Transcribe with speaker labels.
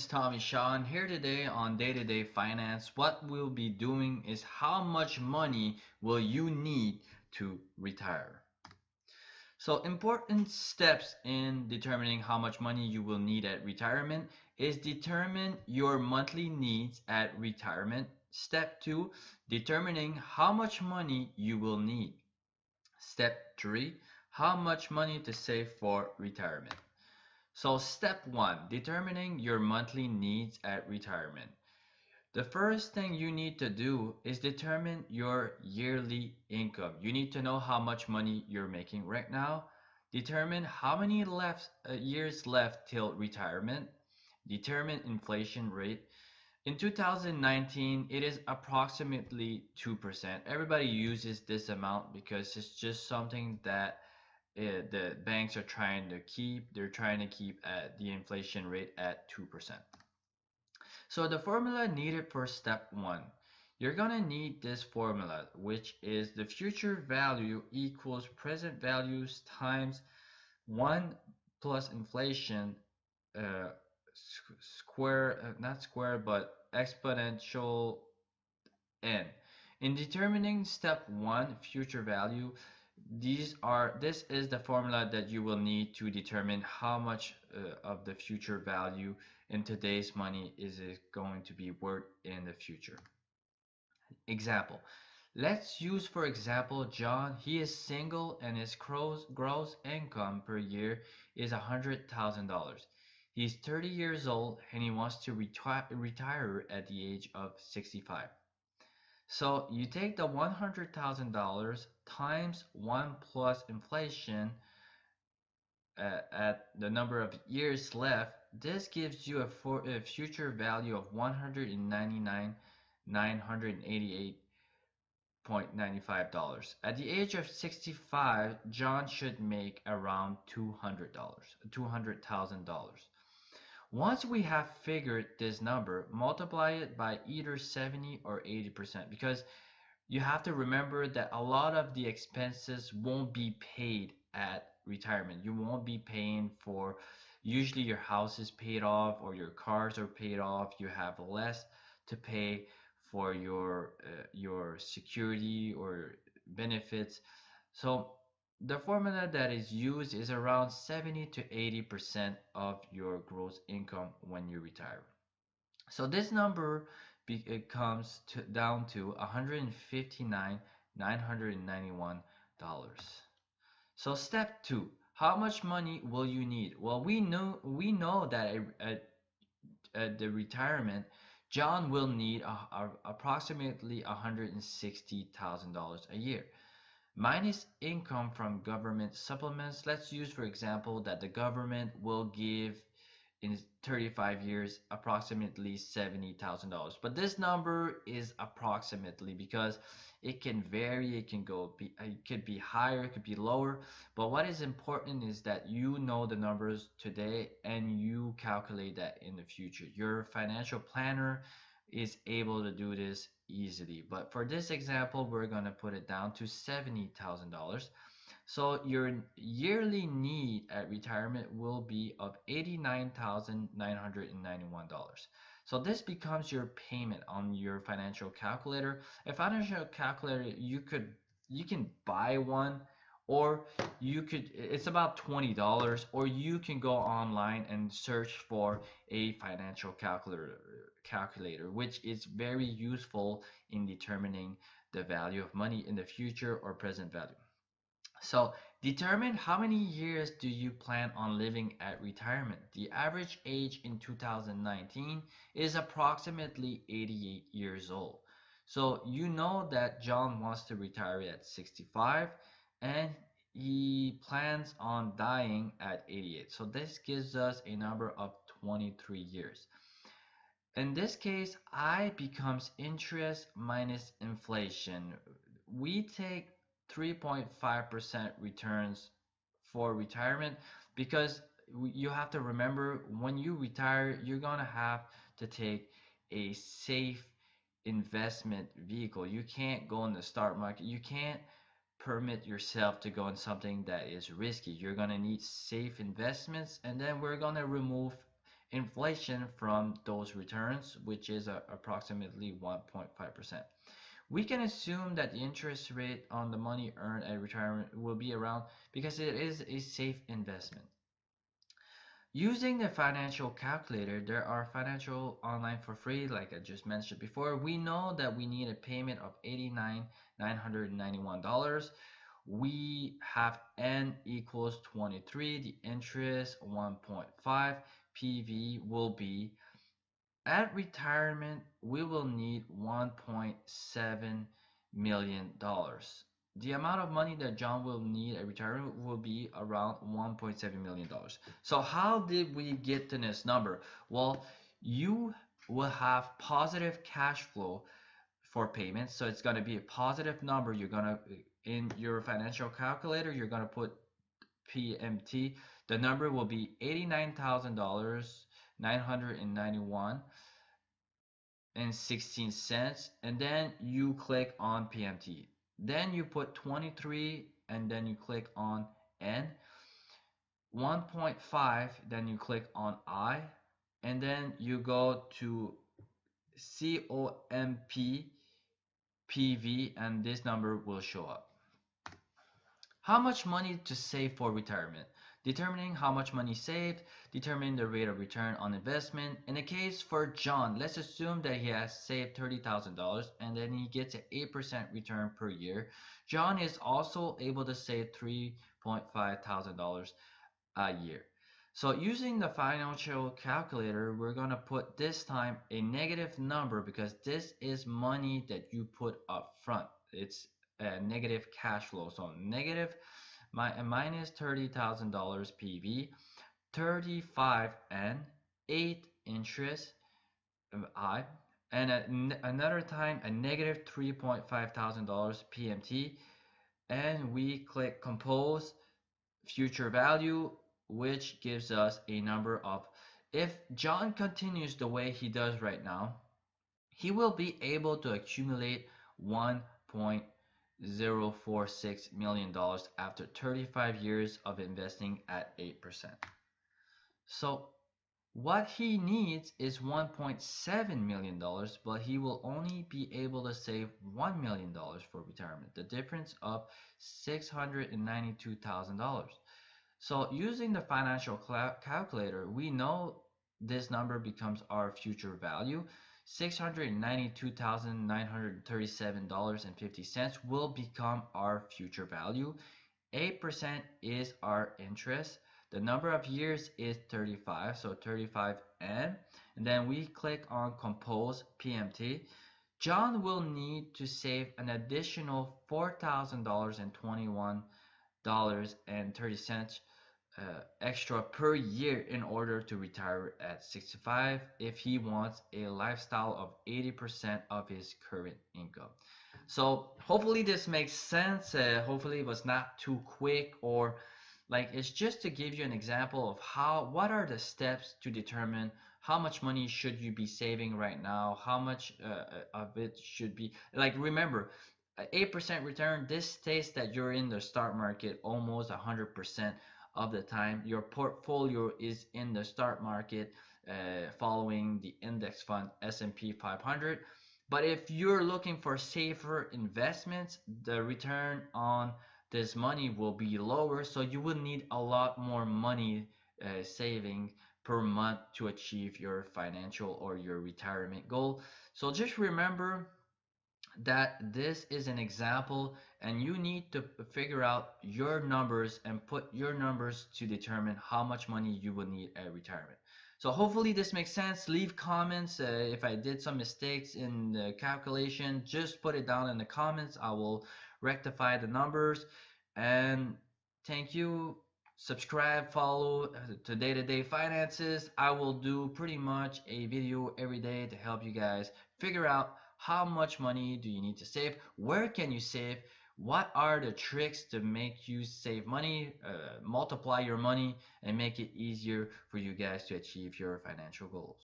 Speaker 1: Tommy Sean here today on Day to Day Finance. What we'll be doing is how much money will you need to retire? So, important steps in determining how much money you will need at retirement is determine your monthly needs at retirement. Step 2, determining how much money you will need. Step 3, how much money to save for retirement. So, step one, determining your monthly needs at retirement. The first thing you need to do is determine your yearly income. You need to know how much money you're making right now. Determine how many years left till retirement. Determine inflation rate. In 2019, it is approximately 2%. Everybody uses this amount because it's just something that the banks are trying to keep. They're trying to keep the inflation rate at 2%. So the formula needed for step one, you're gonna need this formula, which is the future value equals present values times 1 plus inflation, uh, square, not square, but exponential n. In determining step one, future value, this is the formula that you will need to determine how much of the future value in today's money is it going to be worth in the future. Example. Let's use for example John. He is single and his gross income per year is $100,000. He's 30 years old and he wants to retire at the age of 65. So you take the $100,000 times 1 plus inflation at the number of years left. This gives you a future value of 199,988.95. At the age of 65, John should make around $200,000. Once we have figured this number, multiply it by either 70 or 80% because you have to remember that a lot of the expenses won't be paid at retirement. You won't be paying for, usually your house is paid off or your cars are paid off. You have less to pay for your security or benefits. So the formula that is used is around 70 to 80% of your gross income when you retire. So this number it comes down to 159,991 dollars. So step two, how much money will you need? Well, we know that at the retirement, John will need approximately $160,000 a year. Minus income from government supplements. Let's use, for example, that the government will give in 35 years approximately $70,000. But this number is approximately because it can vary, it could be higher, it could be lower. But what is important is that you know the numbers today and you calculate that in the future. Your financial planner is able to do this easily. But for this example, we're going to put it down to $70,000. So your yearly need at retirement will be of $89,991. So this becomes your payment on your financial calculator. A financial calculator, you can buy one, or it's about $20, or you can go online and search for a financial calculator, which is very useful in determining the value of money in the future or present value. So determine how many years do you plan on living at retirement. The average age in 2019 is approximately 88 years old. So you know that John wants to retire at 65 and he plans on dying at 88. So this gives us a number of 23 years. In this case, I becomes interest minus inflation. We take 3.5% returns for retirement because you have to remember when you retire, you're going to have to take a safe investment vehicle. You can't go in the stock market. You can't permit yourself to go in something that is risky. You're going to need safe investments, and then we're going to remove inflation from those returns, which is approximately 1.5%. We can assume that the interest rate on the money earned at retirement will be around because it is a safe investment. Using the financial calculator, there are financial online for free, like I just mentioned before. We know that we need a payment of $89,991. We have N equals 23, the interest 1.5, PV will be at retirement, we will need $1.7 million. The amount of money that John will need at retirement will be around $1.7 million. So how did we get to this number? Well, you will have positive cash flow for payments. So it's going to be a positive number. You're going to, in your financial calculator, you're going to put PMT. The number will be $89,991.16, and then you click on PMT. Then you put 23 and then you click on N. 1.5, then you click on I, and then you go to COMP PV, and this number will show up. How much money to save for retirement? Determining how much money saved, determining the rate of return on investment. In the case for John, let's assume that he has saved $30,000 and then he gets an 8% return per year. John is also able to save $3,500 a year. So using the financial calculator, we're going to put this time a negative number because this is money that you put up front. It's a negative cash flow. So negative minus $30,000 PV, 35 N, 8 interest I, and another time a negative $3,500 PMT, and we click compose future value, which gives us a number of, if John continues the way he does right now, he will be able to accumulate $1.046 million after 35 years of investing at 8%. So what he needs is $1.7 million, but he will only be able to save $1 million for retirement, the difference of $692,000. So using the financial calculator, we know this number becomes our future value. $692,937.50 will become our future value. 8% is our interest. The number of years is 35, so 35N. And then we click on compose PMT. John will need to save an additional $4,021.30 extra per year in order to retire at 65 if he wants a lifestyle of 80% of his current income. So hopefully this makes sense. Hopefully it was not too quick, or like, it's just to give you an example of what are the steps to determine how much money should you be saving right now, how much of it should be, like, remember 8% return. This states that you're in the stock market almost 100% of the time. Your portfolio is in the stock market following the index fund S&P 500. But if you're looking for safer investments, the return on this money will be lower, so you will need a lot more money saving per month to achieve your financial or your retirement goal. So just remember that this is an example, and you need to figure out your numbers and put your numbers to determine how much money you will need at retirement. So hopefully this makes sense. Leave comments if I did some mistakes in the calculation. Just put it down in the comments. I will rectify the numbers. And thank you. Subscribe, follow to Day-to-Day Finances. I will do pretty much a video every day to help you guys figure out how much money do you need to save, where can you save, what are the tricks to make you save money, multiply your money, and make it easier for you guys to achieve your financial goals.